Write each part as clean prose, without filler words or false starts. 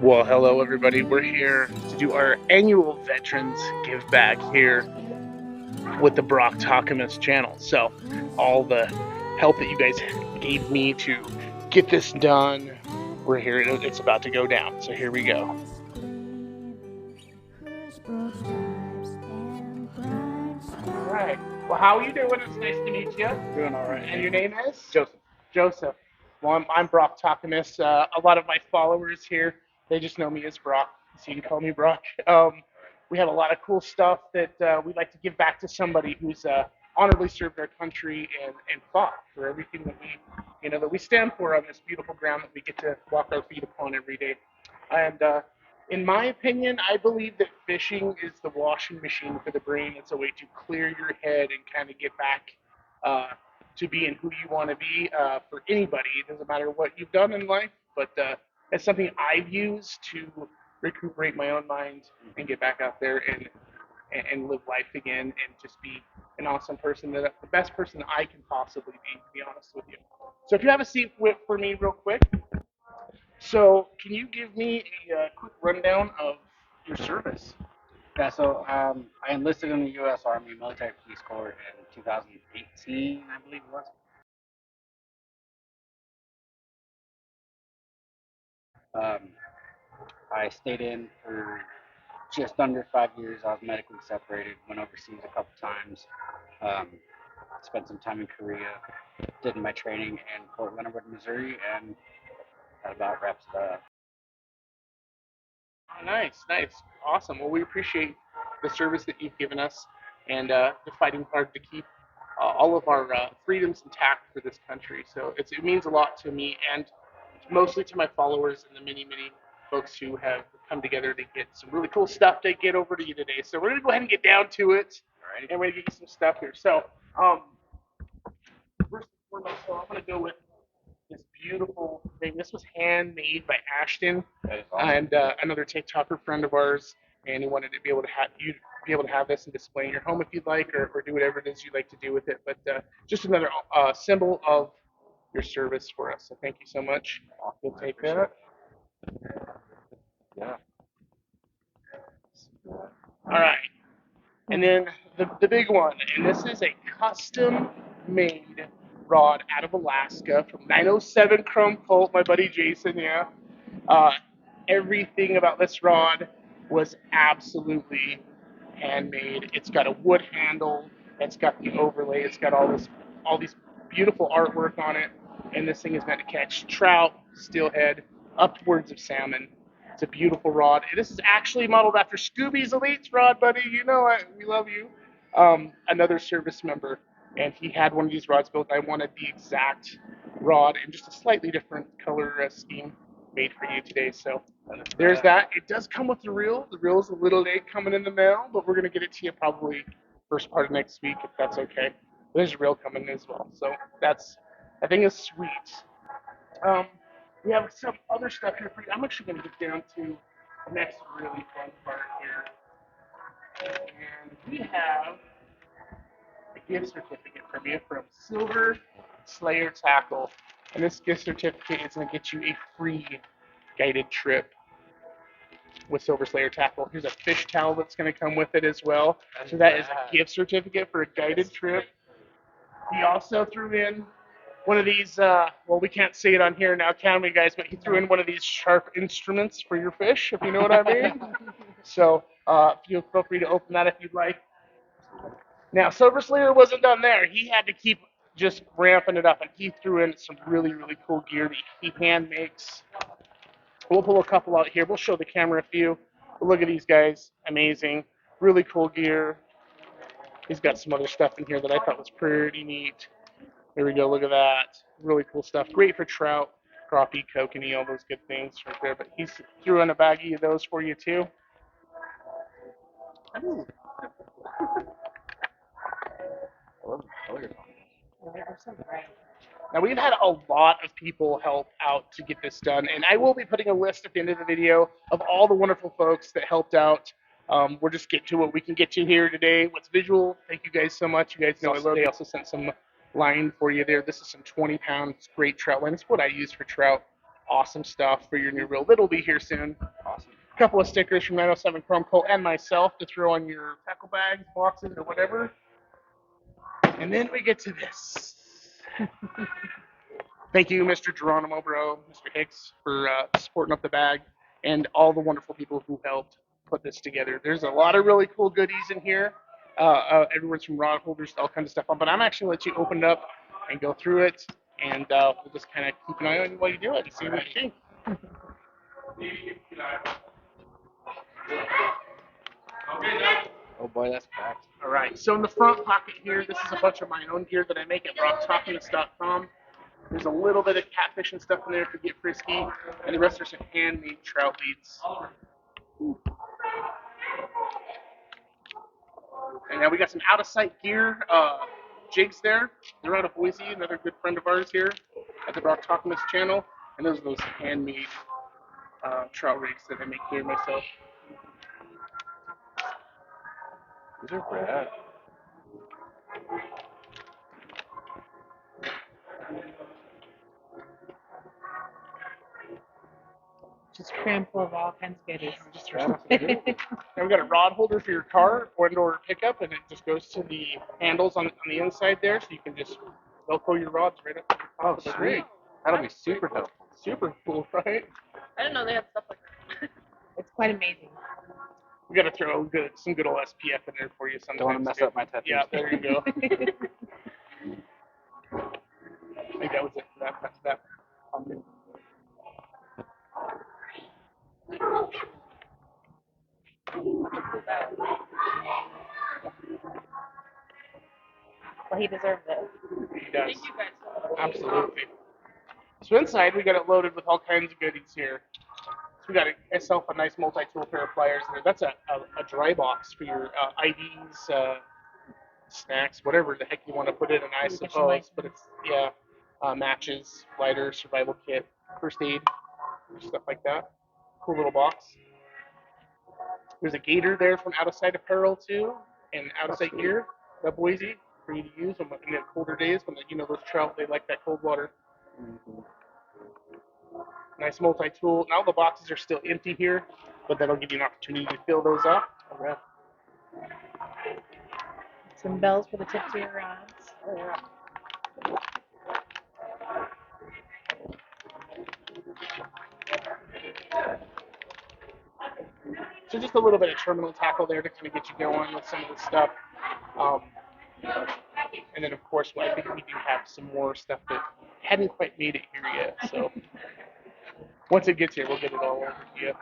Well, hello everybody. We're here to do our annual Veterans Give Back here with the Brock Talkamus channel. So, all the help that you guys gave me to get this done, we're here. It's about to go down. So here we go. All right. Well, how are you doing? It's nice to meet you. Doing all right. And your name is? Joseph. Joseph. Well, I'm Brock Talkamus. A lot of my followers here, they just know me as Brock, so you can call me Brock. We have a lot of cool stuff that we'd like to give back to somebody who's honorably served our country and fought for everything that we stand for on this beautiful ground that we get to walk our feet upon every day. And in my opinion, I believe that fishing is the washing machine for the brain. It's a way to clear your head and kind of get back to being who you want to be for anybody. It doesn't matter what you've done in life, but it's something I've used to recuperate my own mind and get back out there and live life again and just be an awesome person, the best person I can possibly be, to be honest with you. So if you have a seat for me real quick. So can you give me a quick rundown of your service? I enlisted in the U.S. Army Military Police Corps in 2018, I believe it was. Um, I stayed in for just under 5 years. I was medically separated, went overseas a couple times, um, spent some time in Korea, did my training in Fort Leonard Wood, Missouri, and that about wraps it up. Oh, nice, nice, awesome. Well, we appreciate the service that you've given us and the fighting hard to keep all of our freedoms intact for this country. So it means a lot to me and mostly to my followers and the many, many folks who have come together to get some really cool stuff to get over to you today. So we're going to go ahead and get down to it, and we're going to get you some stuff here. So, first and foremost, so I'm going to go with this beautiful thing. This was handmade by Ashton Awesome. and another TikToker friend of ours, and he wanted to be able to have you be able to have this and display in your home if you'd like, or do whatever it is you'd like to do with it. But just another symbol of your service for us. So thank you so much. We'll take that. Yeah. All right. And then the big one, and this is a custom made rod out of Alaska from 907 Chrome Colt, my buddy Jason, yeah. Uh, Everything about this rod was absolutely handmade. It's got a wood handle, it's got the overlay, it's got all these beautiful artwork on it, and this thing is meant to catch trout, steelhead, upwards of salmon. It's a beautiful rod. This is actually modeled after Scooby's Elite's rod, buddy. You know it. We love you. Another service member, and he had one of these rods built. I wanted the exact rod in just a slightly different color scheme made for you today. So there's that. It does come with the reel. The reel is a little late coming in the mail, but we're gonna get it to you probably first part of next week if that's okay. There's a reel coming as well. So I think it's sweet. Um, we have some other stuff here for you. I'm actually gonna get down to the next really fun part here, and we have a gift certificate from you from Silver Slayer Tackle, and this gift certificate is gonna get you a free guided trip with Silver Slayer Tackle. Here's a fish towel that's going to come with it as well. So that is a gift certificate for a guided trip. He also threw in one of these, well, we can't see it on here now, can we, guys? But he threw in one of these sharp instruments for your fish, if you know what I mean. So feel free to open that if you'd like. Now, Silver Slayer wasn't done there. He had to keep just ramping it up, and he threw in some really, really cool gear that he hand makes. We'll pull a couple out here. We'll show the camera a few. But look at these guys. Amazing. Really cool gear. He's got some other stuff in here that I thought was pretty neat. There we go. Look at that. Really cool stuff. Great for trout, crappie, kokanee, all those good things right there. But he threw in a baggie of those for you too. Ooh. Now we've had a lot of people help out to get this done, and I will be putting a list at the end of the video of all the wonderful folks that helped out. We're just getting to what we can get to here today. What's visual? Thank you guys so much. You guys know I love. They also sent some line for you there. This is some 20 pounds great trout line. It's what I use for trout Awesome stuff for your new reel that'll be here soon. Awesome. A couple of stickers from 907 Chrome Colt and myself to throw on your tackle bags, boxes, or whatever. And then we get to this. Thank you, Mr. Geronimo, bro, Mr. Hicks, for supporting up the bag, and all the wonderful people who helped put this together. There's a lot of really cool goodies in here. Everyone's from rod holders to all kinds of stuff. But I'm actually going to let you open it up and go through it, and we'll just kind of keep an eye on you while you do it and see what you think. Oh boy, that's packed. All right, so in the front pocket here, this is a bunch of my own gear that I make at rocktalkiness.com. There's a little bit of catfish and stuff in there if you get frisky, and the rest are some handmade trout leads. And now we got some out of sight gear jigs there. They're out of Boise, another good friend of ours here at the Rock Talkiness channel. And those are those handmade trout rigs that I make here myself. These are rad. Just cram full of all kinds of goodies. And we got a rod holder for your car or pickup, and it just goes to the handles on the inside there, so you can just Velcro your rods right up. Oh, sweet. That'll be super helpful. Super cool, right? I didn't know they had stuff like that. It's quite amazing. We got to throw some good old SPF in there for you sometimes. Don't want to mess up my tattoos. Yeah, there you go. I think that was it for that. Well, he deserved it. He does. Thank you guys. Absolutely. So inside, we got it loaded with all kinds of goodies here. So we got myself a nice multi-tool pair of pliers in there. That's a dry box for your IDs, snacks, whatever the heck you want to put in, I suppose. But it's, matches, lighter, survival kit, first aid, stuff like that. Cool little box. There's a gator there from Out of Sight Apparel too, and Out of Sight gear, that Boise, for you to use in the colder days when those trout, they like that cold water. Mm-hmm. Nice multi-tool. Now the boxes are still empty here, but that'll give you an opportunity to fill those up. All right. Some bells for the tips of your rods. Oh, yeah. So just a little bit of terminal tackle there to kind of get you going with some of the stuff. And then, of course, I think we do have some more stuff that hadn't quite made it here yet. So once it gets here, we'll get it all over to you.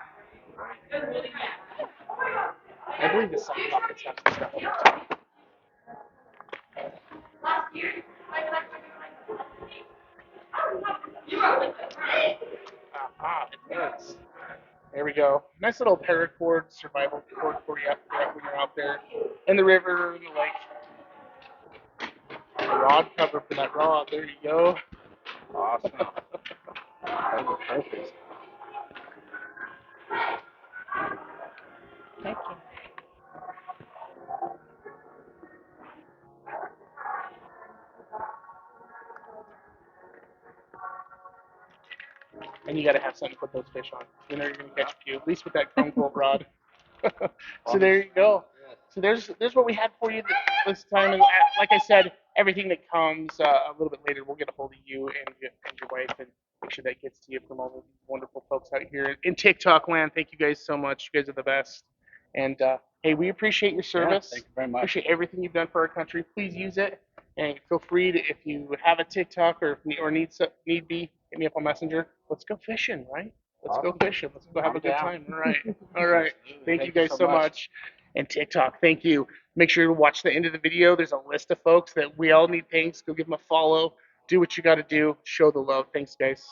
I believe the side pockets have some stuff on the top. It does. There we go. Nice little paracord survival cord for you when you're out there in the river, in the lake. The rod cover for that rod. There you go. Awesome. That was perfect. Thank you. And you got to have something to put those fish on. You're going to catch a few, at least with that Chrome Colt rod. So there you go. So there's what we had for you this time. And like I said, everything that comes a little bit later, we'll get a hold of you and your wife and make sure that gets to you from all the wonderful folks out here in TikTok land. Thank you guys so much. You guys are the best. And hey, we appreciate your service. Yeah, thank you very much. Appreciate everything you've done for our country. Please use it. And feel free to, if you have a TikTok or need be, hit me up on Messenger. Let's go fishing, right? Let's go fishing. Let's go have a good time. All right. All right. Thank you guys so much. And TikTok, thank you. Make sure to watch the end of the video. There's a list of folks that we all need things. Go give them a follow. Do what you got to do. Show the love. Thanks, guys.